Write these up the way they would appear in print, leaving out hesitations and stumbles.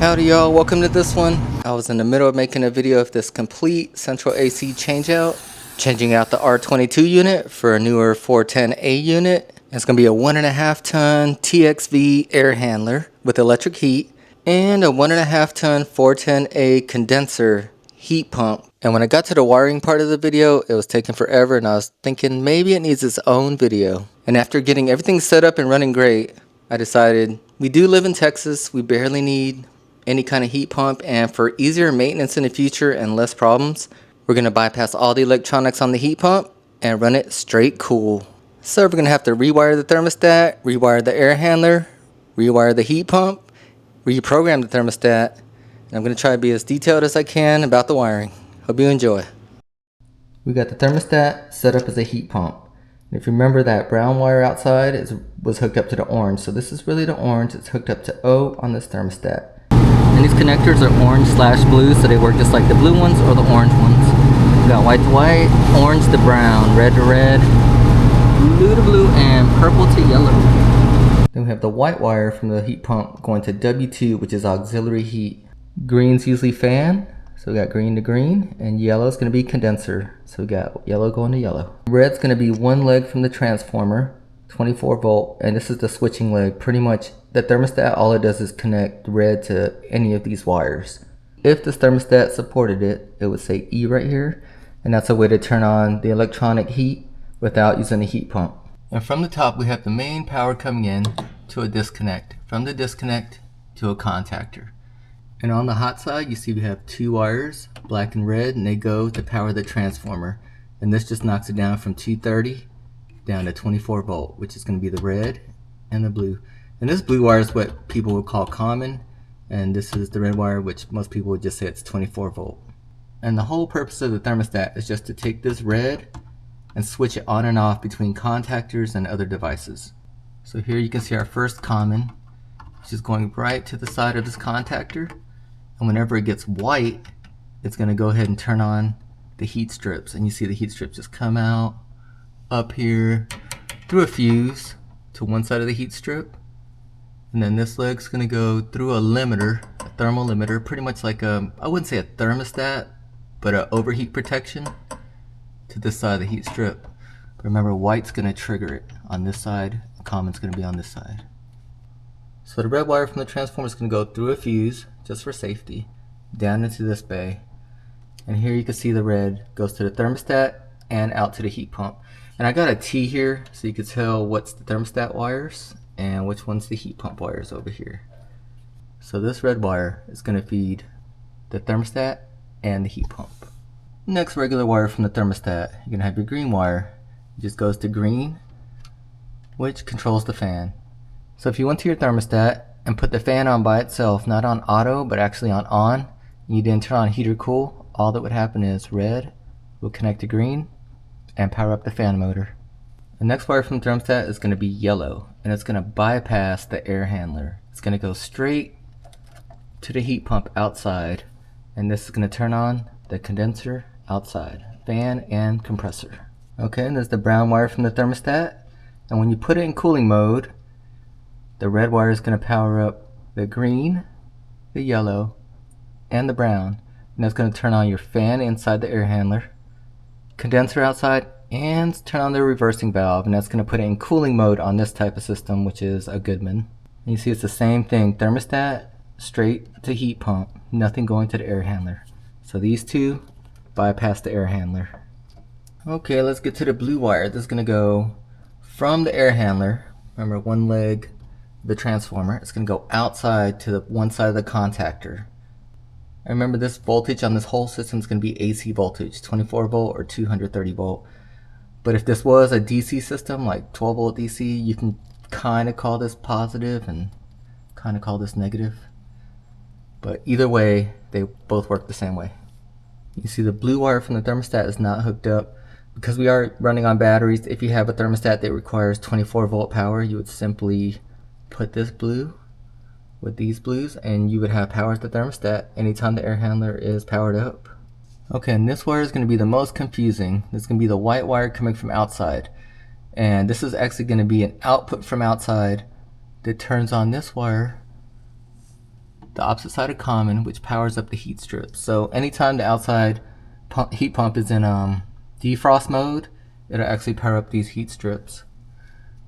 Howdy y'all, welcome to this one. I was in the middle of making a video of this complete central AC changeout, changing out the R22 unit for a newer 410A unit. It's going to be a 1.5 ton TXV air handler with electric heat and a 1.5 ton 410A condenser heat pump. And when I got to the wiring part of the video, it was taking forever and I was thinking maybe it needs its own video. And after getting everything set up and running great, I decided we do live in Texas, we barely need any kind of heat pump, and for easier maintenance in the future and less problems, we're going to bypass all the electronics on the heat pump and run it straight cool. So we're going to have to rewire the thermostat, rewire the air handler, rewire the heat pump, reprogram the thermostat, and I'm going to try to be as detailed as I can about the wiring. Hope you enjoy. We got the thermostat set up as a heat pump. And if you remember, that brown wire outside was hooked up to the orange, so this is really the orange. It's hooked up to O on this thermostat. And these connectors are orange/blue, so they work just like the blue ones or the orange ones. We got white to white, orange to brown, red to red, blue to blue, and purple to yellow. Then we have the white wire from the heat pump going to W2, which is auxiliary heat. Green's usually fan, so we got green to green, and yellow is going to be condenser, so we got yellow going to yellow. Red's going to be one leg from the transformer, 24 volt, and this is the switching leg. Pretty much the thermostat, all it does is connect red to any of these wires. If this thermostat supported it, it would say E right here, and that's a way to turn on the electronic heat without using the heat pump. And from the top we have the main power coming in to a disconnect, from the disconnect to a contactor. And on the hot side you see we have two wires, black and red, and they go to power the transformer, and this just knocks it down from 230 down to 24 volt, which is going to be the red and the blue. And this blue wire is what people would call common, and this is the red wire, which most people would just say it's 24 volt. And the whole purpose of the thermostat is just to take this red and switch it on and off between contactors and other devices. So here you can see our first common, which is going right to the side of this contactor, and whenever it gets white, it's going to go ahead and turn on the heat strips, and you see the heat strips just come out up here through a fuse to one side of the heat strip, and then this leg's going to go through a limiter, a thermal limiter, pretty much like I wouldn't say a thermostat, but an overheat protection to this side of the heat strip. But remember, white's going to trigger it on this side, common's going to be on this side. So the red wire from the transformer is going to go through a fuse, just for safety, down into this bay, and here you can see the red goes to the thermostat and out to the heat pump. And I got a T here so you can tell what's the thermostat wires and which one's the heat pump wires over here. So this red wire is going to feed the thermostat and the heat pump. Next regular wire from the thermostat, you're going to have your green wire. It just goes to green, which controls the fan. So if you went to your thermostat and put the fan on by itself, not on auto but actually on, and you didn't turn on heat or cool, all that would happen is red will connect to green and power up the fan motor. The next wire from the thermostat is going to be yellow, and it's going to bypass the air handler. It's going to go straight to the heat pump outside, and this is going to turn on the condenser outside, fan and compressor. Okay, and there's the brown wire from the thermostat, and when you put it in cooling mode, the red wire is going to power up the green, the yellow, and the brown, and that's going to turn on your fan inside the air handler, condenser outside, and turn on the reversing valve, and that's going to put it in cooling mode on this type of system, which is a Goodman. And you see it's the same thing, thermostat straight to heat pump, nothing going to the air handler. So these two bypass the air handler. Okay, let's get to the blue wire. This is going to go from the air handler, remember one leg, the transformer, it's going to go outside to the one side of the contactor. And remember, this voltage on this whole system is going to be AC voltage, 24 volt or 230 volt. But if this was a DC system, like 12 volt DC, you can kind of call this positive and kind of call this negative. But either way, they both work the same way. You see the blue wire from the thermostat is not hooked up. Because we are running on batteries, if you have a thermostat that requires 24 volt power, you would simply put this blue with these blues and you would have power at the thermostat anytime the air handler is powered up. Okay, and this wire is going to be the most confusing. This is going to be the white wire coming from outside, and this is actually going to be an output from outside that turns on this wire the opposite side of common, which powers up the heat strip. So anytime the outside heat pump is in defrost mode, it'll actually power up these heat strips.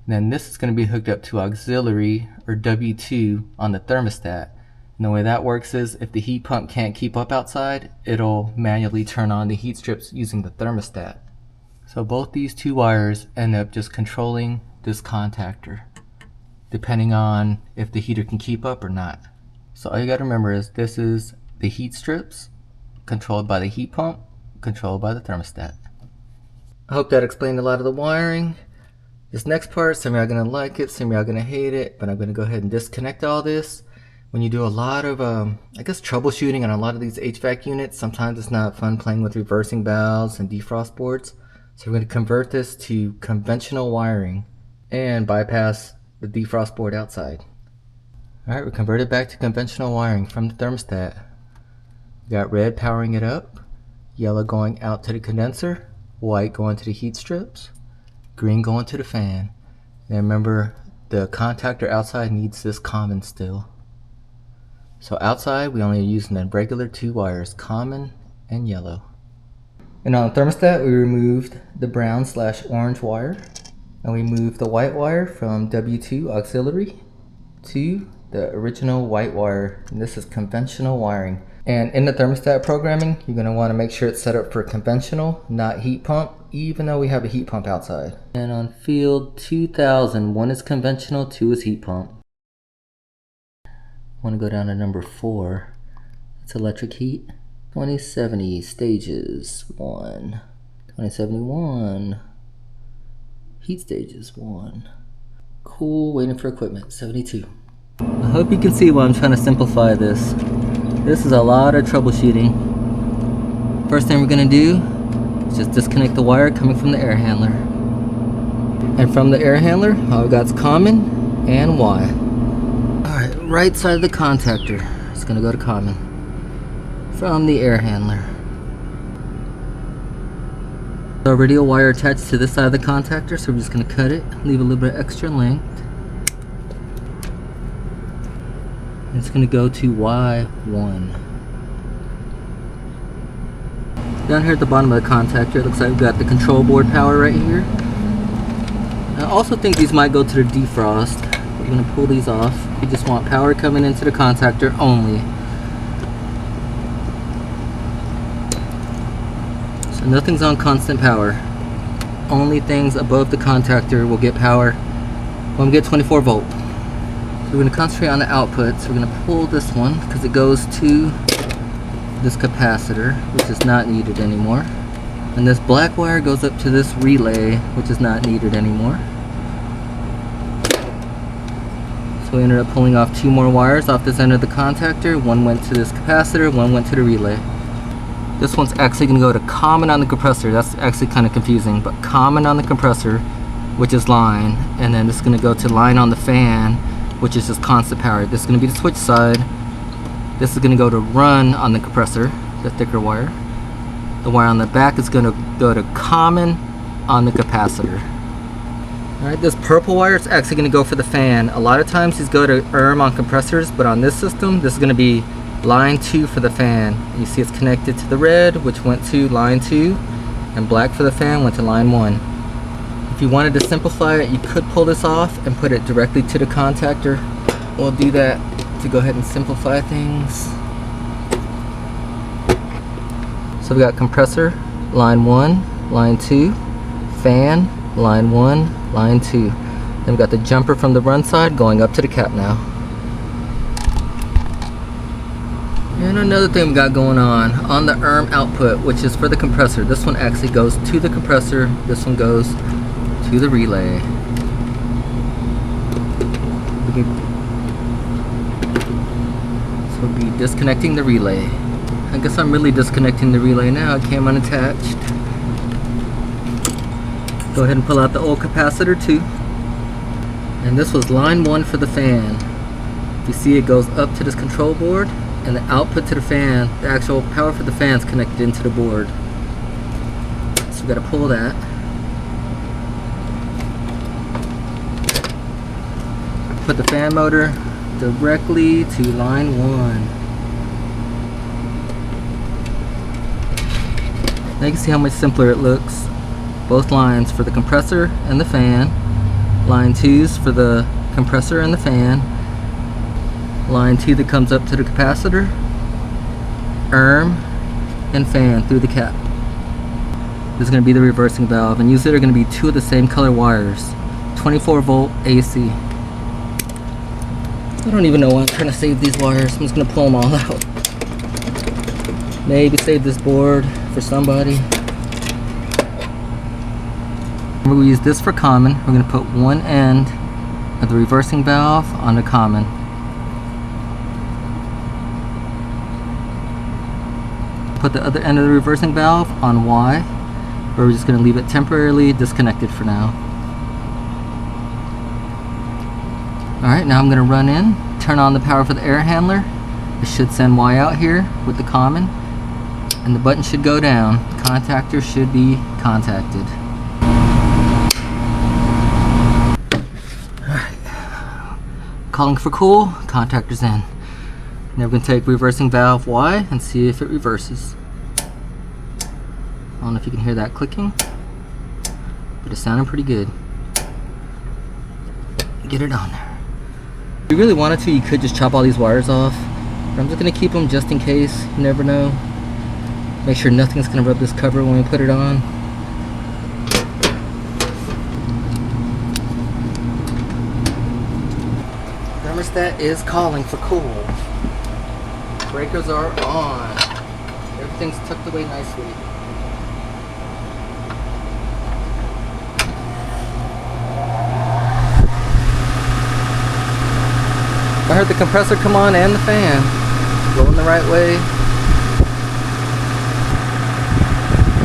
And then this is going to be hooked up to auxiliary or W2 on the thermostat. And the way that works is if the heat pump can't keep up outside, it'll manually turn on the heat strips using the thermostat. So both these two wires end up just controlling this contactor, depending on if the heater can keep up or not. So all you got to remember is this is the heat strips controlled by the heat pump, controlled by the thermostat. I hope that explained a lot of the wiring. This next part, some of y'all are going to like it, some of y'all are going to hate it, but I'm going to go ahead and disconnect all this. When you do a lot of, I guess, troubleshooting on a lot of these HVAC units, sometimes it's not fun playing with reversing valves and defrost boards. So we're going to convert this to conventional wiring and bypass the defrost board outside. Alright, we're converted back to conventional wiring from the thermostat. We got red powering it up, yellow going out to the condenser, white going to the heat strips, green going to the fan. And remember, the contactor outside needs this common still. So outside we only are using the regular two wires, common and yellow. And on the thermostat we removed the brown/orange wire, and we moved the white wire from W2 auxiliary to the original white wire, and this is conventional wiring. And in the thermostat programming, you're going to want to make sure it's set up for conventional, not heat pump, even though we have a heat pump outside. And on field 2000, 1 is conventional, 2 is heat pump. I want to go down to number 4. It's electric heat. 2070 stages 1. 2071 heat stages 1. Cool, waiting for equipment 72. I hope you can see why I'm trying to simplify this. This is a lot of troubleshooting. First thing we're going to do is just disconnect the wire coming from the air handler. And from the air handler, all we got is common and Y. Alright, right side of the contactor. It's going to go to common. From the air handler. Already a wire attached to this side of the contactor, so we're just going to cut it, leave a little bit of extra length. It's going to go to Y1. Down here at the bottom of the contactor, it looks like we've got the control board power right here. I also think these might go to the defrost. We're going to pull these off. We just want power coming into the contactor only. So nothing's on constant power. Only things above the contactor will get power when we get 24 volt. So we're going to concentrate on the output. So we're going to pull this one because it goes to this capacitor, which is not needed anymore. And this black wire goes up to this relay, which is not needed anymore. So we ended up pulling off 2 more wires off this end of the contactor. One went to this capacitor, one went to the relay. This one's actually going to go to common on the compressor. That's actually kind of confusing, but common on the compressor, which is line, and then this is going to go to line on the fan, which is just constant power. This is going to be the switch side. This is going to go to run on the compressor, the thicker wire. The wire on the back is going to go to common on the capacitor. Alright, this purple wire is actually going to go for the fan. A lot of times these go to on compressors, but on this system, this is going to be line 2 for the fan. You see it's connected to the red, which went to line 2, and black for the fan went to line 1. If you wanted to simplify it, you could pull this off and put it directly to the contactor. We'll do that to go ahead and simplify things. So we got compressor, line 1, line 2, fan, line 1, line 2. Then we got the jumper from the run side going up to the cap now. And another thing we got going on the output, which is for the compressor. This one actually goes to the compressor, this one goes to the relay. So we'll be disconnecting the relay. I guess I'm really disconnecting the relay now. It came unattached. Go ahead and pull out the old capacitor too. And this was line 1 for the fan. You see it goes up to this control board, and the output to the fan, the actual power for the fan is connected into the board. So we got to pull that. Put the fan motor directly to line 1. Now you can see how much simpler it looks. Both lines for the compressor and the fan. Line 2's for the compressor and the fan. Line 2 that comes up to the capacitor. Arm and fan through the cap. This is going to be the reversing valve, and usually they're going to be 2 of the same color wires. 24 volt AC. I don't even know why I'm trying to save these wires. I'm just going to pull them all out. Maybe save this board for somebody. We'll use this for common. We're going to put one end of the reversing valve on the common. Put the other end of the reversing valve on Y, where we're just going to leave it temporarily disconnected for now. Alright, now I'm going to run in, turn on the power for the air handler. It should send Y out here with the common, and the button should go down. The contactor should be contacted. Alright, calling for cool, contactor's in. Now we're going to take reversing valve Y and see if it reverses. I don't know if you can hear that clicking, but it's sounding pretty good. Get it on there. If you really wanted to, you could just chop all these wires off. But I'm just going to keep them just in case. You never know. Make sure nothing's going to rub this cover when we put it on. Thermostat is calling for cool. Breakers are on. Everything's tucked away nicely. I heard the compressor come on and the fan. Blowing the right way.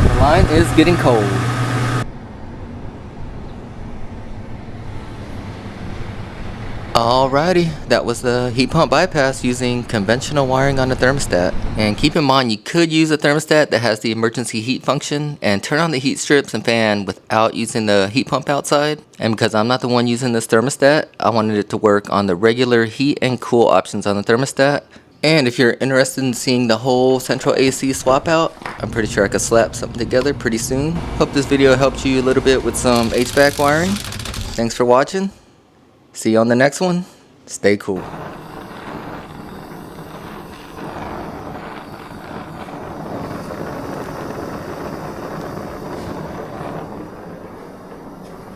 The line is getting cold. Alrighty, that was the heat pump bypass using conventional wiring on the thermostat. And keep in mind, you could use a thermostat that has the emergency heat function and turn on the heat strips and fan without using the heat pump outside. And because I'm not the one using this thermostat, I wanted it to work on the regular heat and cool options on the thermostat. And if you're interested in seeing the whole central AC swap out, I'm pretty sure I could slap something together pretty soon. Hope this video helped you a little bit with some HVAC wiring. Thanks for watching. See you on the next one. Stay cool.